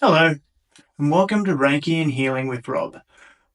Hello, and welcome to Reiki and Healing with Rob.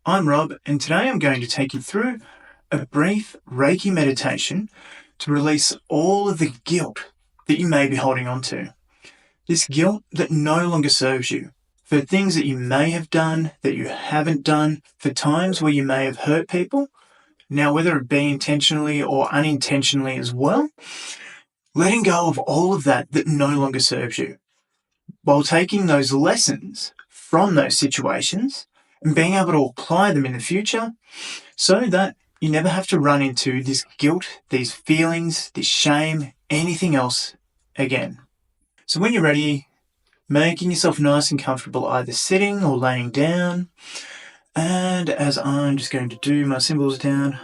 I'm Rob, and today I'm going to take you through a brief Reiki meditation to release all of the guilt that you may be holding on to. This guilt that no longer serves you, for things that you may have done, that you haven't done, for times where you may have hurt people. Now, whether it be intentionally or unintentionally as well, letting go of all of that no longer serves you, while taking those lessons from those situations and being able to apply them in the future so that you never have to run into this guilt, these feelings, this shame, anything else again. So when you're ready, making yourself nice and comfortable, either sitting or laying down. And as I'm just going to do my symbols down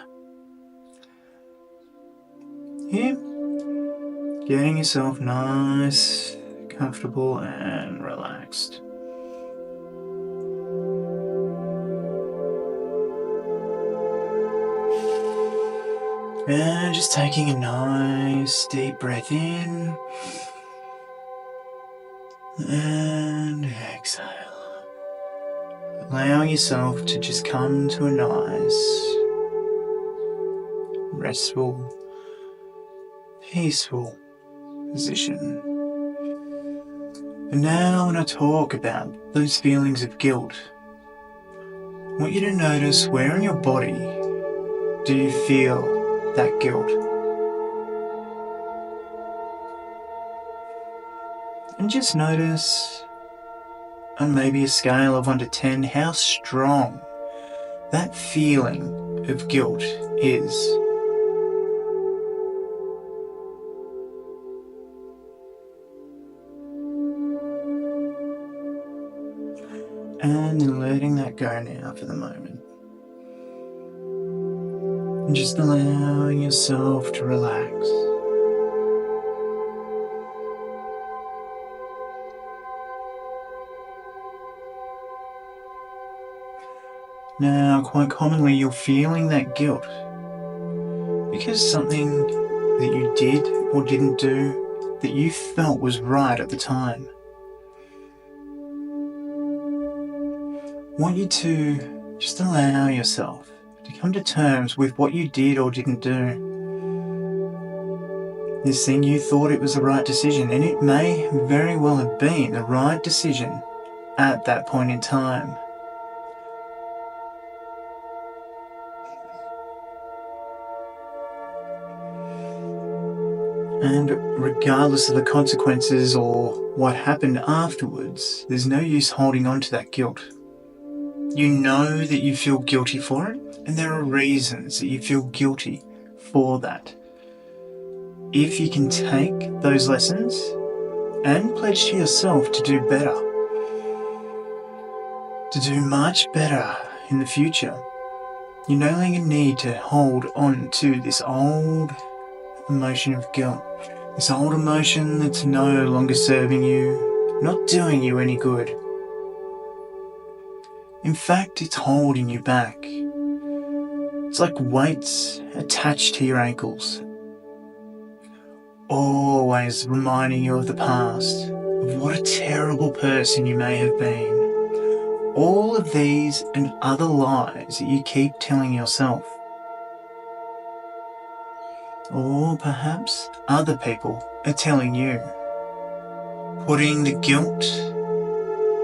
here, getting yourself nice, comfortable and relaxed. And just taking a nice deep breath in and exhale. Allowing yourself to just come to a nice, restful, peaceful position. And now when I talk about those feelings of guilt, I want you to notice where in your body do you feel that guilt. And just notice, on maybe a scale of 1 to 10, how strong that feeling of guilt is. And then letting that go now for the moment. And just allowing yourself to relax. Now, quite commonly you're feeling that guilt because something that you did or didn't do that you felt was right at the time. I want you to just allow yourself to come to terms with what you did or didn't do. This thing, you thought it was the right decision, and it may very well have been the right decision at that point in time. And regardless of the consequences or what happened afterwards, there's no use holding on to that guilt. You know that you feel guilty for it, and there are reasons that you feel guilty for that. If you can take those lessons and pledge to yourself to do better, to do much better in the future, you no longer need to hold on to this old emotion of guilt, this old emotion that's no longer serving you, not doing you any good. In fact, it's holding you back. It's like weights attached to your ankles, always reminding you of the past, of what a terrible person you may have been. All of these and other lies that you keep telling yourself. Or perhaps other people are telling you, putting the guilt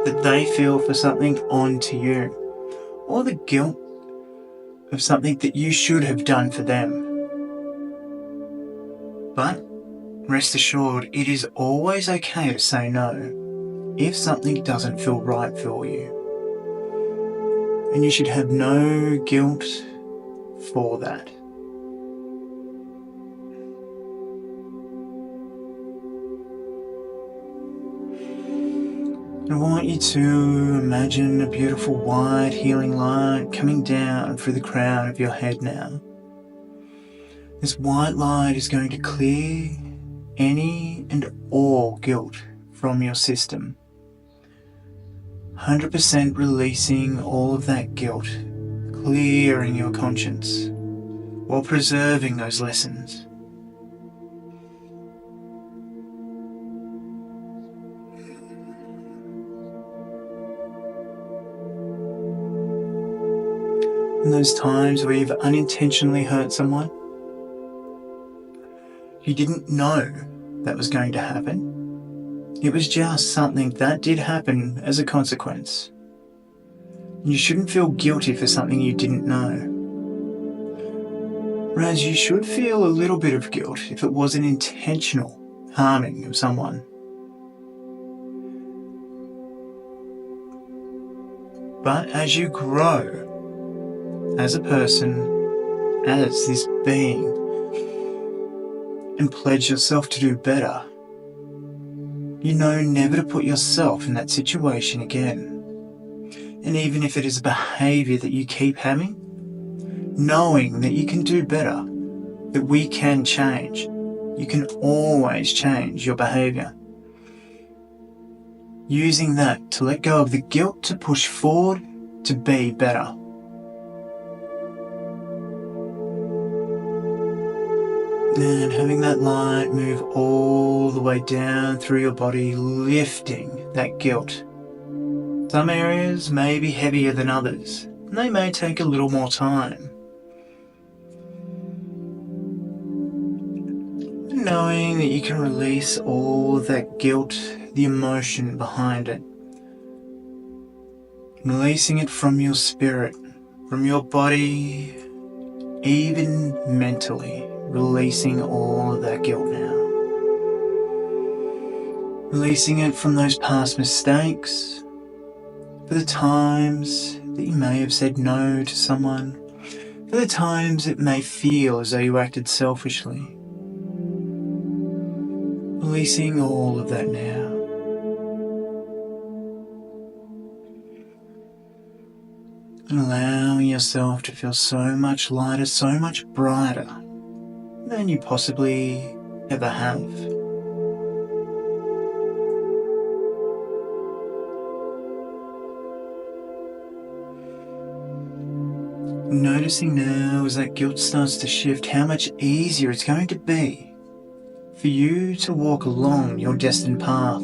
that they feel for something onto you, or the guilt of something that you should have done for them. But rest assured, it is always okay to say no if something doesn't feel right for you. And you should have no guilt for that. I want you to imagine a beautiful white healing light coming down through the crown of your head now. This white light is going to clear any and all guilt from your system. 100% releasing all of that guilt, clearing your conscience, while preserving those lessons. In those times where you've unintentionally hurt someone, you didn't know that was going to happen. It was just something that did happen as a consequence. You shouldn't feel guilty for something you didn't know. Whereas you should feel a little bit of guilt if it was an intentional harming of someone. But as you grow as a person, as this being, and pledge yourself to do better, you know never to put yourself in that situation again. And even if it is a behaviour that you keep having, knowing that you can do better, that we can change. You can always change your behaviour. Using that to let go of the guilt to push forward to be better. And having that light move all the way down through your body, lifting that guilt. Some areas may be heavier than others, and they may take a little more time. Knowing that you can release all of that guilt, the emotion behind it. Releasing it from your spirit, from your body, even mentally. Releasing all of that guilt now. Releasing it from those past mistakes, for the times that you may have said no to someone, for the times it may feel as though you acted selfishly. Releasing all of that now. And allowing yourself to feel so much lighter, so much brighter than you possibly ever have. Noticing now as that guilt starts to shift how much easier it's going to be for you to walk along your destined path.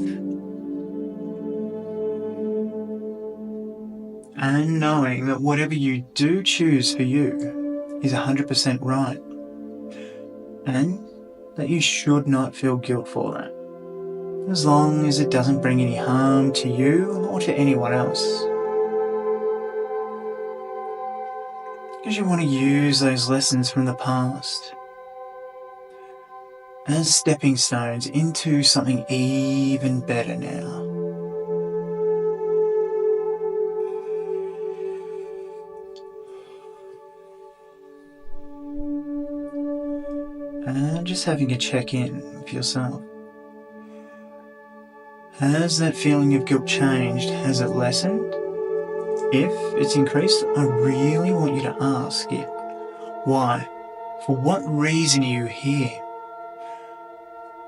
And knowing that whatever you do choose for you is 100% right. And that you should not feel guilt for that, as long as it doesn't bring any harm to you or to anyone else. Because you want to use those lessons from the past as stepping stones into something even better now. And just having a check-in with yourself. Has that feeling of guilt changed? Has it lessened? If it's increased, I really want you to ask it. Why? For what reason are you here?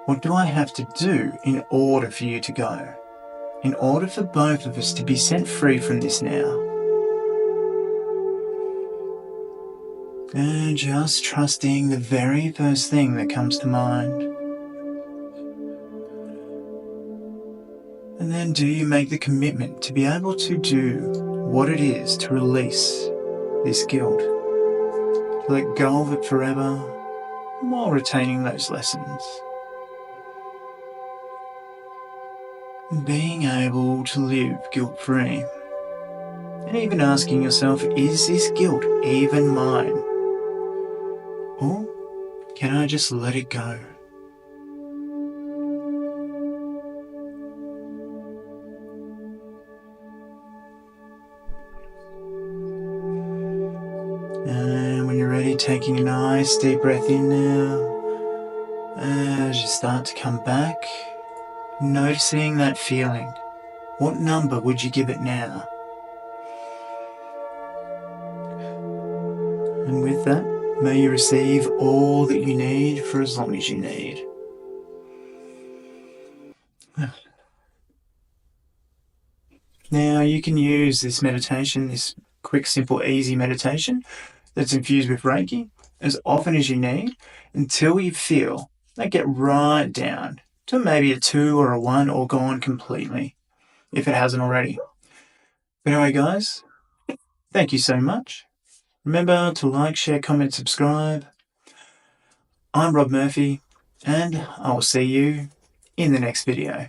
What do I have to do in order for you to go? In order for both of us to be set free from this now? And just trusting the very first thing that comes to mind. And then do you make the commitment to be able to do what it is to release this guilt? To let go of it forever while retaining those lessons. And being able to live guilt-free. And even asking yourself, is this guilt even mine? Or can I just let it go? And when you're ready, taking a nice deep breath in now. As you start to come back, noticing that feeling. What number would you give it now? And with that, may you receive all that you need for as long as you need. Now you can use this meditation, this quick, simple, easy meditation that's infused with Reiki as often as you need until you feel they get right down to maybe a 2 or a 1 or gone completely, if it hasn't already. But anyway, guys, thank you so much. Remember to like, share, comment, subscribe. I'm Rob Murphy, and I will see you in the next video.